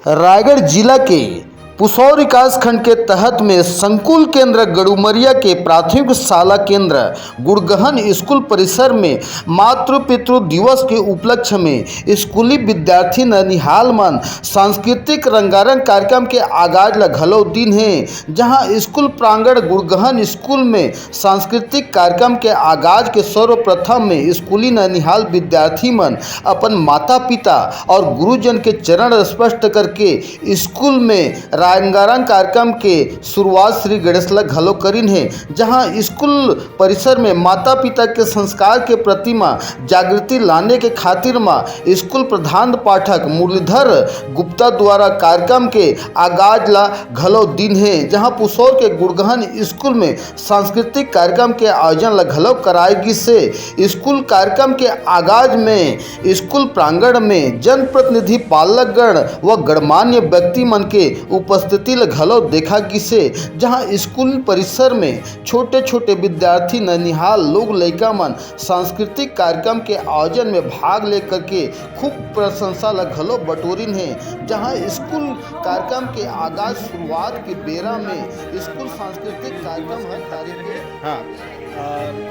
रायगढ़ जिला के पुसौर विकास खंड के तहत में संकुल केंद्र गड़ुमरिया के प्राथमिक शाला केंद्र गुड़गहन स्कूल परिसर में मातृ पितृ दिवस के उपलक्ष्य में स्कूली विद्यार्थी ननिहाल मन सांस्कृतिक रंगारंग कार्यक्रम के आगाज लगलो दिन है। जहां स्कूल प्रांगण गुड़गहन स्कूल में सांस्कृतिक कार्यक्रम के आगाज के सर्वप्रथम में स्कूली ननिहाल विद्यार्थी मन अपन माता पिता और गुरुजन के चरण स्पर्श करके स्कूल में रंगारंग कार्यक्रम के शुरुआत श्री गणेशला घलो करीन है। जहां स्कूल परिसर में माता पिता के संस्कार के प्रति जागृति लाने के खातिर स्कूल प्रधान पाठक मुरलीधर गुप्ता द्वारा कार्यक्रम के आगाज ला घलो दिन है। जहां पुसौर के गुड़गहन स्कूल में सांस्कृतिक कार्यक्रम के आयोजन ला घलो कराएगी से स्कूल कार्यक्रम के आगाज में स्कूल प्रांगण में जनप्रतिनिधि पालकगण व गणमान्य व्यक्ति मन के उपस्थिति घलो देखा गिसे। जहां स्कूल परिसर में छोटे छोटे विद्यार्थी ननिहाल लोग लड़का मन सांस्कृतिक कार्यक्रम के आयोजन में भाग लेकर के खूब प्रशंसा घलो बटोरिन है। जहां स्कूल कार्यक्रम के आगाज शुरुआत के बेरा में स्कूल सांस्कृतिक कार्यक्रम हर तारीख के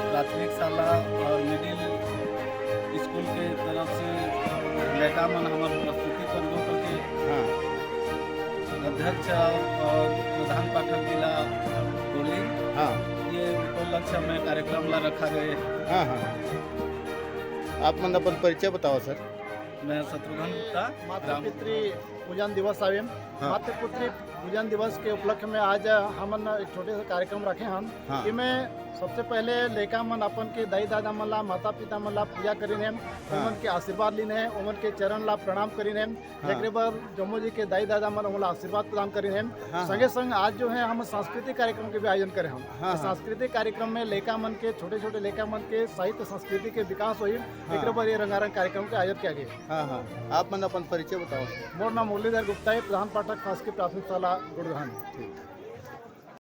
प्राथमिक शाला और मिडिल स्कूल के तरफ से लड़का मन हमारे प्रस्तुति कर दो करके अध्यक्ष और प्रधान पाठक जिला बोली ये उपलक्ष्य में कार्यक्रम ला रखा गए। आप मन अपन परिचय बताओ सर। मैं शत्रुघ्न गुप्ता। मातृपितृ पूजन दिवस आवे मातृपितृ पूजन दिवस के उपलक्ष्य में आज हमन एक छोटे से कार्यक्रम रखे हम। इसमें सबसे पहले लड़का मन अपन के दाई दादा मन ला माता पिता मन ला पूजा करीन है, उमन के आशीर्वाद लीन है, उमन के चरण ला प्रणाम करीन है। एक बार जम्मू जी के दाई दादा मन उमन ला आशीर्वाद प्रदान करीन है। संगे संग आज जो है हम सांस्कृतिक कार्यक्रम के भी आयोजन करें हम। सांस्कृतिक कार्यक्रम में लड़का मन के छोटे छोटे लड़का मन के साहित्य संस्कृति के विकास हुई। एक बार ये रंगारंग कार्यक्रम के आयोजन किया गया। आप मन अपन परिचय बताओ। मोर नाम मुरलीधर गुप्ता है, प्रधान पाठक खास के प्राथमिक शाला गुड़गहन।